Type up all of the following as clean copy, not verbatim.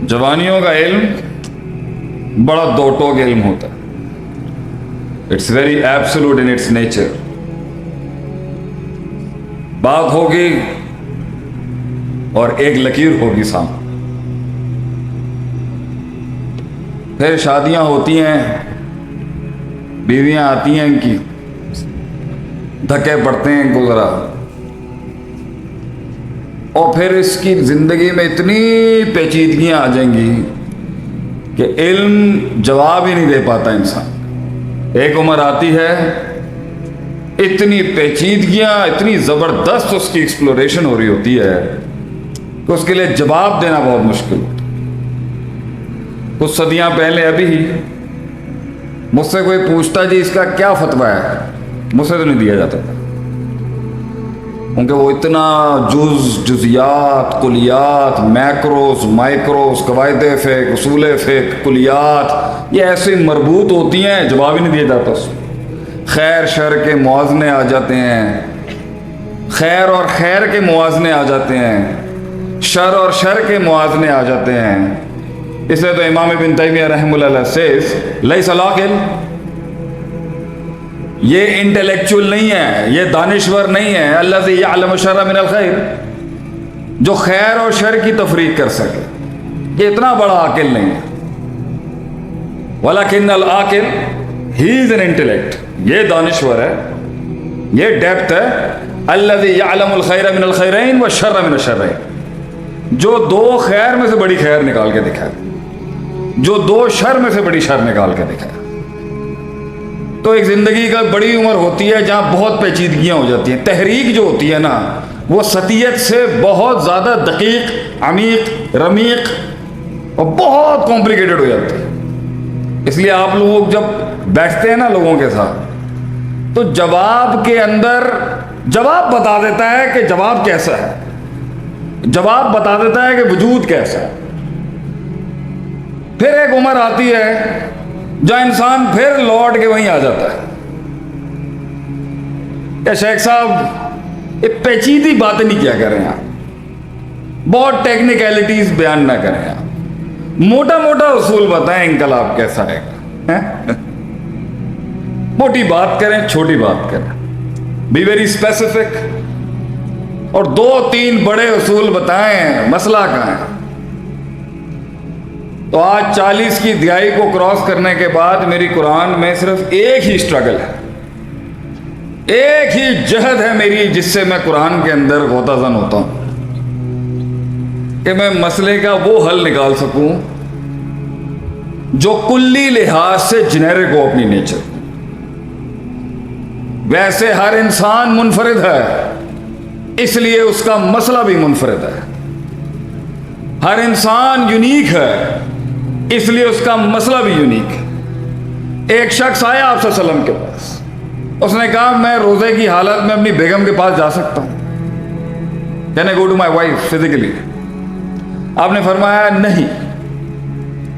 جوانیوں کا علم بڑا دو ٹوک علم ہوتا ہے. It's very absolute in it's nature. بات ہوگی اور ایک لکیر ہوگی سامنے. پھر شادیاں ہوتی ہیں, بیویاں آتی ہیں, ان کی دھکے پڑتے ہیں ان کو ذرا, اور پھر اس کی زندگی میں اتنی پیچیدگیاں آ جائیں گی کہ علم جواب ہی نہیں دے پاتا انسان. ایک عمر آتی ہے, اتنی پیچیدگیاں, اتنی زبردست اس کی ایکسپلوریشن ہو رہی ہوتی ہے کہ اس کے لیے جواب دینا بہت مشکل ہوتا. کچھ صدیاں پہلے ابھی ہی مجھ سے کوئی پوچھتا جی اس کا کیا فتویٰ ہے, مجھ سے تو نہیں دیا جاتا تھا, کیونکہ وہ اتنا جزیات, کلیات, میکروز, مائکروز, قواعد فقہ, اصول فقہ, کلیات, یہ ایسے مربوط ہوتی ہیں, جواب ہی نہیں دیا جاتا اس میں. خیر شر کے موازنے آ جاتے ہیں, خیر اور خیر کے موازنے آ جاتے ہیں, شر اور شر کے موازنے آ جاتے ہیں. اس لیے تو امام ابن تیمیہ رحمہ اللہ علیہ سیز لیس العاقل, یہ انٹلیکچول نہیں ہے, یہ دانشور نہیں ہے, الذی یعلم الشر من الخیر, جو خیر اور شر کی تفریق کر سکے, یہ اتنا بڑا عاقل نہیں ہے. ولکن العاقل ہی از این انٹلیکٹ, یہ دانشور ہے, یہ ڈیپتھ ہے. الذی یعلم الخیر من الخیرین والشر من الشرین, جو دو خیر میں سے بڑی خیر نکال کے دکھائے, جو دو شر میں سے بڑی شر نکال کے دکھائے. تو ایک زندگی کا بڑی عمر ہوتی ہے جہاں بہت پیچیدگیاں ہو جاتی ہیں. تحریک جو ہوتی ہے نا, وہ سطحیت سے بہت زیادہ دقیق, عمیق, رمیق اور بہت کمپلیکیٹڈ ہو جاتی ہے. اس لیے آپ لوگ جب بیٹھتے ہیں نا لوگوں کے ساتھ, تو جواب کے اندر جواب بتا دیتا ہے کہ جواب کیسا ہے, جواب بتا دیتا ہے کہ وجود کیسا ہے. پھر ایک عمر آتی ہے جہاں انسان پھر لوٹ کے وہیں آ جاتا ہے کہ شیخ صاحب یہ پیچیدی باتیں نہیں کیا کریں آپ, بہت ٹیکنیکلٹیز بیان نہ کریں آپ, موٹا موٹا اصول بتائیں انقلاب کیسا ہے. موٹی بات کریں, چھوٹی بات کریں, بی ویری اسپیسیفک, اور دو تین بڑے اصول بتائیں مسئلہ کہاں ہے. تو آج 40 کی دہائی کو کراس کرنے کے بعد میری قرآن میں صرف ایک ہی اسٹرگل ہے, ایک ہی جہد ہے میری, جس سے میں قرآن کے اندر غوطہ زن ہوتا ہوں کہ میں مسئلے کا وہ حل نکال سکوں جو کلی لحاظ سے جنیرک ہو اپنی نیچر. ویسے ہر انسان منفرد ہے, اس لیے اس کا مسئلہ بھی منفرد ہے. ہر انسان یونیک ہے, اس لیے اس کا مسئلہ بھی یونیک ہے. ایک شخص آیا آپ صلی اللہ علیہ وسلم کے پاس, اس نے کہا میں روزے کی حالت میں اپنی بیگم کے پاس جا سکتا ہوں, can I go to my wife physically? آپ نے فرمایا نہیں,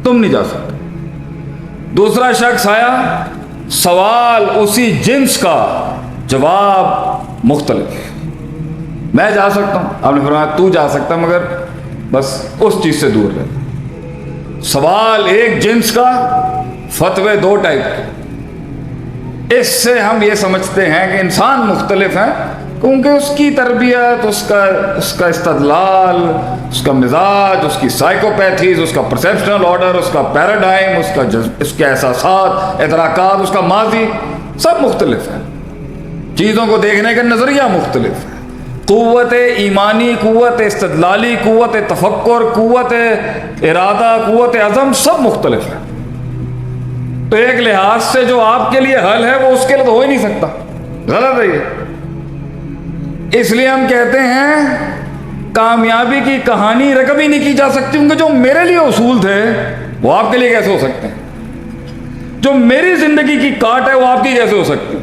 تم نہیں جا سکتے. دوسرا شخص آیا, سوال اسی جنس کا, جواب مختلف, میں جا سکتا ہوں. آپ نے فرمایا تو جا سکتا مگر بس اس چیز سے دور رہے. سوال ایک جنس کا, فتوے دو ٹائپ کے. اس سے ہم یہ سمجھتے ہیں کہ انسان مختلف ہیں کیونکہ اس کی تربیت, اس کا استدلال, اس کا مزاج, اس کی سائیکوپیتھیز, اس کا پرسیپشنل آرڈر, اس کا پیراڈائم, اس کے احساسات, ادراکات, اس کا ماضی, سب مختلف ہیں. چیزوں کو دیکھنے کا نظریہ مختلف ہے. قوت ایمانی, قوت استدلالی, قوت تفکر, قوت ارادہ, قوت عزم, سب مختلف ہیں. تو ایک لحاظ سے جو آپ کے لیے حل ہے وہ اس کے لیے تو ہو ہی نہیں سکتا, غلط ہے یہ. اس لیے ہم کہتے ہیں کامیابی کی کہانی رقم ہی نہیں کی جا سکتی, کیونکہ جو میرے لیے اصول تھے وہ آپ کے لیے کیسے ہو سکتے ہیں, جو میری زندگی کی کاٹ ہے وہ آپ کی کیسے ہو سکتی ہے,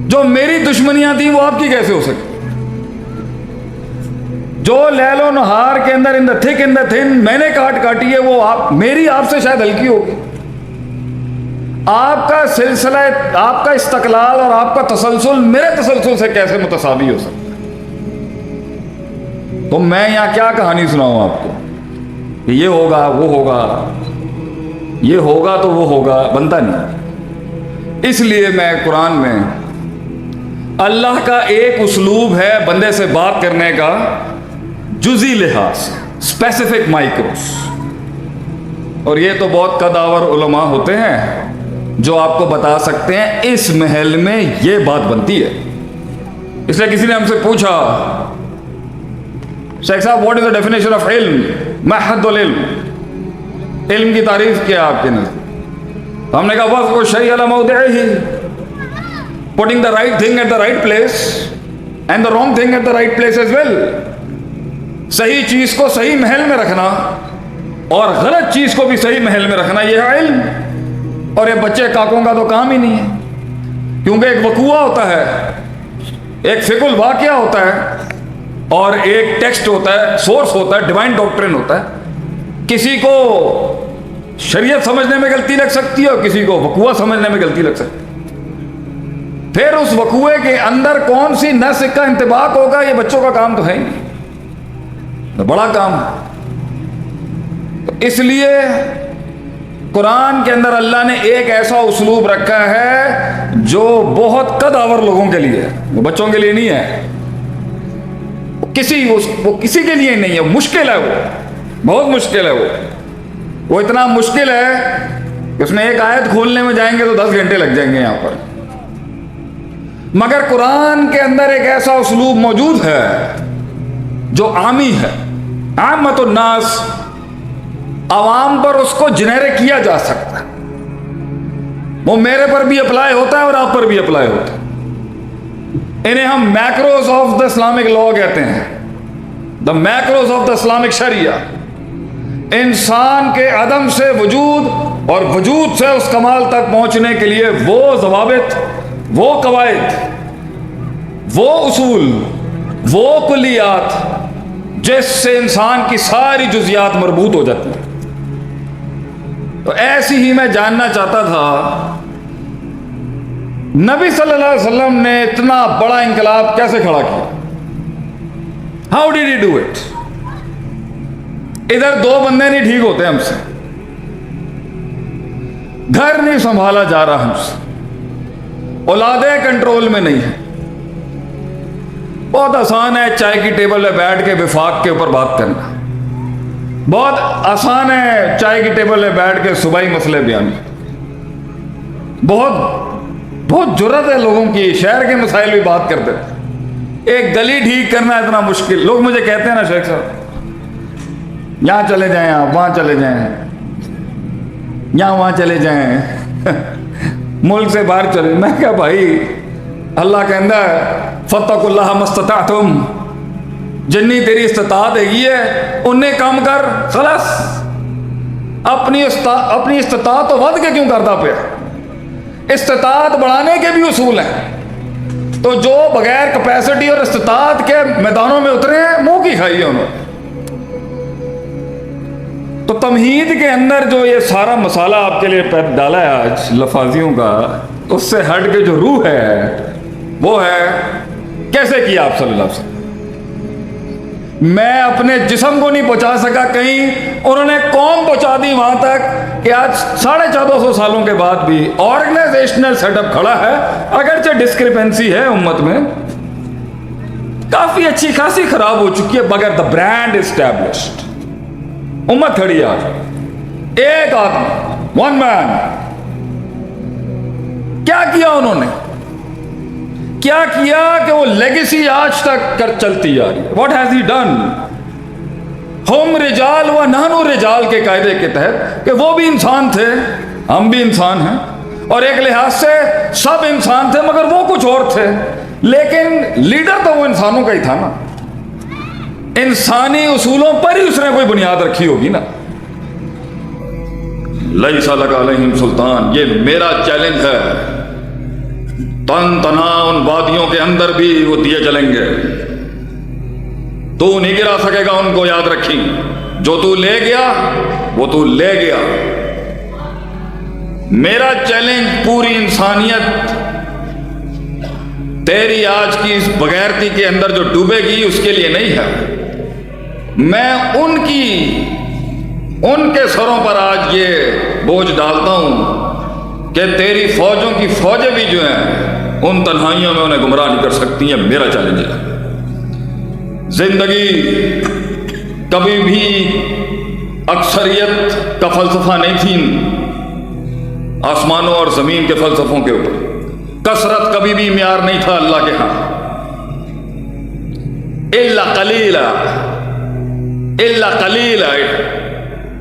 جو میری دشمنیاں تھیں وہ آپ کی کیسے ہو سکتی, جو لیل و نہار کے اندر ان دا تھک ان دا تھن میں نے کاٹ کاٹی ہے وہ میری آپ سے شاید ہلکی ہوگی. آپ کا سلسلہ, آپ کا استقلال اور آپ کا تسلسل میرے تسلسل سے کیسے متساوی ہو سکتا ہے؟ تو میں یہاں کیا کہانی سناؤں آپ کو, کہ یہ ہوگا وہ ہوگا، یہ ہوگا تو وہ ہوگا، بنتا نہیں۔ اس لیے میں قرآن میں اللہ کا ایک اسلوب ہے بندے سے بات کرنے کا، جزئی لحاظ، اسپیسیفک مائکروس، اور یہ تو بہت قداور علماء ہوتے ہیں جو آپ کو بتا سکتے ہیں اس محل میں یہ بات بنتی ہے۔ اس لیے کسی نے ہم سے پوچھا، شیخ صاحب what is the definition of علم، ما حد العلم، علم کی تعریف کیا آپ کے نزدیک؟ ہم نے کہا وضع الشیء علی موضعہ، putting the right thing at the right place and the wrong thing at the right place as well، صحیح چیز کو صحیح محل میں رکھنا اور غلط چیز کو بھی صحیح محل میں رکھنا، یہ ہے علم۔ اور یہ بچے کاکوں کا تو کام ہی نہیں ہے، کیونکہ ایک وقوع ہوتا ہے، ایک فقہ الواقعہ ہوتا ہے، اور ایک ٹیکسٹ ہوتا ہے، سورس ہوتا ہے، ڈیوائن ڈاکٹرن ہوتا ہے۔ کسی کو شریعت سمجھنے میں غلطی لگ سکتی ہے اور کسی کو وقوع سمجھنے میں غلطی لگ سکتی ہے۔ پھر اس وقوعے کے اندر کون سی نس کا انطباق ہوگا، یہ بچوں کا کام تو ہے ہی نہیں، بڑا کام ہے۔ تو اس لیے قرآن کے اندر اللہ نے ایک ایسا اسلوب رکھا ہے جو بہت قداور لوگوں کے لیے ہے، وہ بچوں کے لیے نہیں ہے، وہ کسی کے لیے نہیں ہے، مشکل ہے، وہ بہت مشکل ہے، وہ اتنا مشکل ہے کہ اس میں ایک آیت کھولنے میں جائیں گے تو 10 گھنٹے لگ جائیں گے یہاں پر۔ مگر قرآن کے اندر ایک ایسا اسلوب موجود ہے جو عامی ہے، عامۃ الناس، عوام پر اس کو جنیرک کیا جا سکتا ہے، وہ میرے پر بھی اپلائی ہوتا ہے اور آپ پر بھی اپلائی ہوتا ہے۔ انہیں ہم macros of the Islamic law کہتے ہیں، دا میکروز آف دا اسلامک شریعہ۔ انسان کے عدم سے وجود اور وجود سے اس کمال تک پہنچنے کے لیے وہ ضوابط، وہ قواعد، وہ اصول، وہ کلیات جس سے انسان کی ساری جزیات مربوط ہو جاتی ہیں۔ تو ایسی ہی میں جاننا چاہتا تھا، نبی صلی اللہ علیہ وسلم نے اتنا بڑا انقلاب کیسے کھڑا کیا؟ How did he do it? ادھر 2 بندے نہیں ٹھیک ہوتے ہم سے، گھر نہیں سنبھالا جا رہا ہم سے، اولادیں کنٹرول میں نہیں ہے۔ بہت آسان ہے چائے کی ٹیبل پہ بیٹھ کے وفاق کے اوپر بات کرنا، بہت آسان ہے چائے کی ٹیبل پہ بیٹھ کے صوبائی مسئلے بیان، بہت جرت ہے لوگوں کی، شہر کے مسائل بھی بات کرتے ہیں۔ ایک گلی ٹھیک کرنا اتنا مشکل۔ لوگ مجھے کہتے ہیں نا شیخ صاحب یہاں چلے جائیں، آپ وہاں چلے جائیں، یہاں وہاں چلے جائیں، ملک سے باہر چلے۔ میں کہا بھائی اللہ کہندا ہے فاتقوا اللہ ما استطعتم، جنی تیری استطاعت ہے انہیں کام کر، خلاص۔ اپنی استطاعت تو ود کے کیوں کرتا پیا؟ استطاعت بڑھانے کے بھی اصول ہیں، تو جو بغیر کیپیسٹی اور استطاعت کے میدانوں میں اترے ہیں منہ کی کھائی ہے انہوں نے۔ تو تمہید کے اندر جو یہ سارا مسالہ آپ کے لیے ڈالا ہے آج لفاظیوں کا، اس سے ہٹ کے جو روح ہے وہ ہے کیسے کیا آپ صلی اللہ علیہ وسلم۔ میں اپنے جسم کو نہیں پہنچا سکا کہیں، انہوں نے قوم پہنچا دی وہاں تک کہ آج 1450 سالوں کے بعد بھی آرگنائزیشنل سیٹ اپ کھڑا ہے، اگرچہ ڈسکرپنسی ہے امت میں، کافی اچھی خاصی خراب ہو چکی ہے، مگر دا برانڈ اسٹیبلشڈ، امت کھڑی ہے آج۔ ایک آدمی، ون مین، کیا کیا انہوں نے؟ کیا کیا کہ وہ لیگیسی آج تک کر چلتی جا رہی ہے؟ What has he done? ہم رجال و نحن رجال کے قاعدے کے تحت کہ وہ بھی انسان تھے، ہم بھی انسان ہیں، اور ایک لحاظ سے سب انسان تھے مگر وہ کچھ اور تھے، لیکن لیڈر تو وہ انسانوں کا ہی تھا نا، انسانی اصولوں پر ہی اس نے کوئی بنیاد رکھی ہوگی نا۔ لیس لک علیہم سلطان، یہ میرا چیلنج ہے، تن تنا ان وادیوں کے اندر بھی وہ دیے جلیں گے، تو نہیں گرا سکے گا ان کو، یاد رکھی، جو تو لے گیا وہ تو لے گیا۔ میرا چیلنج پوری انسانیت تیری آج کی اس بغیرتی کے اندر جو ڈوبے گی اس کے لیے نہیں ہے، میں ان کی ان کے سروں پر آج یہ بوجھ ڈالتا ہوں کہ تیری فوجوں کی فوجیں بھی جو ہیں ان تنہائیوں میں انہیں گمراہ نہیں کر سکتی ہیں. میرا چیلنج ہے. زندگی کبھی بھی اکثریت کا فلسفہ نہیں تھی آسمانوں اور زمین کے فلسفوں کے اوپر. کثرت کبھی بھی معیار نہیں تھا اللہ کے ہاں. الا قلیلا الا قلیلا.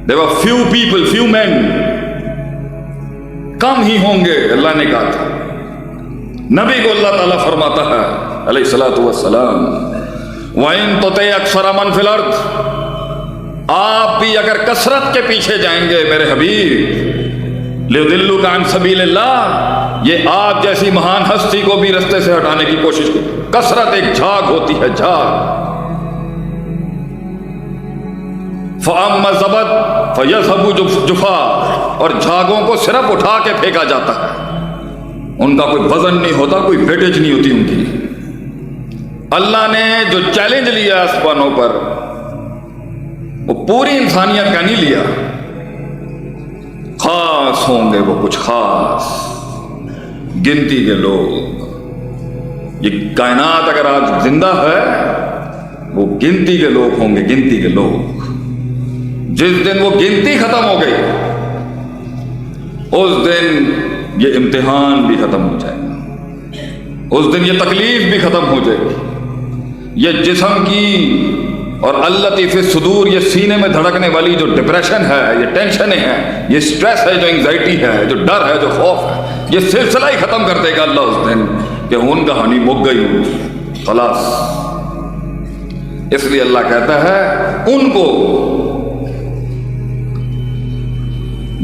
There were few people, few men. کم ہی ہوں گے. اللہ نے کہا تھا. نبی کو اللہ تعالیٰ فرماتا ہے علیہ الصلوۃ والسلام وَإِن تُطِعْ أَكْثَرَ مَنْ فِي الْأَرْضِ. آپ بھی اگر کثرت کے پیچھے جائیں گے میرے حبیب لِيُضِلُّوكَ عَنْ سَبِيلِ اللَّهِ، یہ آپ جیسی مہان ہستی کو بھی رستے سے ہٹانے کی کوشش کی. کثرت ایک جھاگ ہوتی ہے، جھاگ. فَأَمَّا الزَّبَدُ فَيَذْهَبُ جُفَاءً، اور جھاگوں کو صرف اٹھا کے پھینکا جاتا ہے. ان کا کوئی وزن نہیں ہوتا، کوئی ویٹیج نہیں ہوتی ان کی. اللہ نے جو چیلنج لیا آسمانوں پر وہ پوری انسانیت کا نہیں لیا. خاص ہوں گے وہ کچھ خاص گنتی کے لوگ. یہ کائنات اگر آج زندہ ہے وہ گنتی کے لوگ ہوں گے، گنتی کے لوگ. جس دن وہ گنتی ختم ہو گئی اس دن یہ امتحان بھی ختم ہو جائے گا. اس دن یہ تکلیف بھی ختم ہو جائے گی. یہ جسم کی اور اللطیف الصدور، یہ سینے میں دھڑکنے والی جو ڈپریشن ہے، یہ ٹینشنیں ہیں، یہ سٹریس ہے، جو انگزائٹی ہے، جو ڈر ہے، جو خوف ہے، یہ سلسلہ ہی ختم کر دے گا اللہ اس دن کہ ان کہانی مک گئی خلاص. اس لیے اللہ کہتا ہے ان کو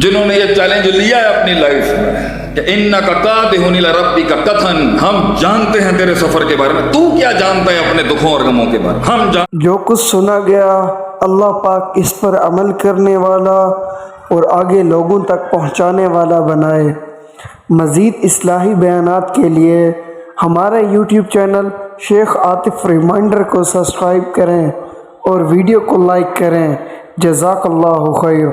جنہوں نے یہ چیلنج لیا ہے اپنی لائف میں کہ اِنَّكَ قَادِحٌ إِلَىٰ رَبِّكَ قَطْعًا، ہم جانتے ہیں تیرے سفر کے بارے میں. تو کیا جانتا ہے اپنے دکھوں اور غموں کے بارے میں؟ ہم جو کچھ سنا گیا اللہ پاک اس پر عمل کرنے والا اور آگے لوگوں تک پہنچانے والا بنائے. مزید اصلاحی بیانات کے لیے ہمارے یوٹیوب چینل شیخ عاطف ریمائنڈر کو سبسکرائب کریں اور ویڈیو کو لائک کریں. جزاک اللہ خیر.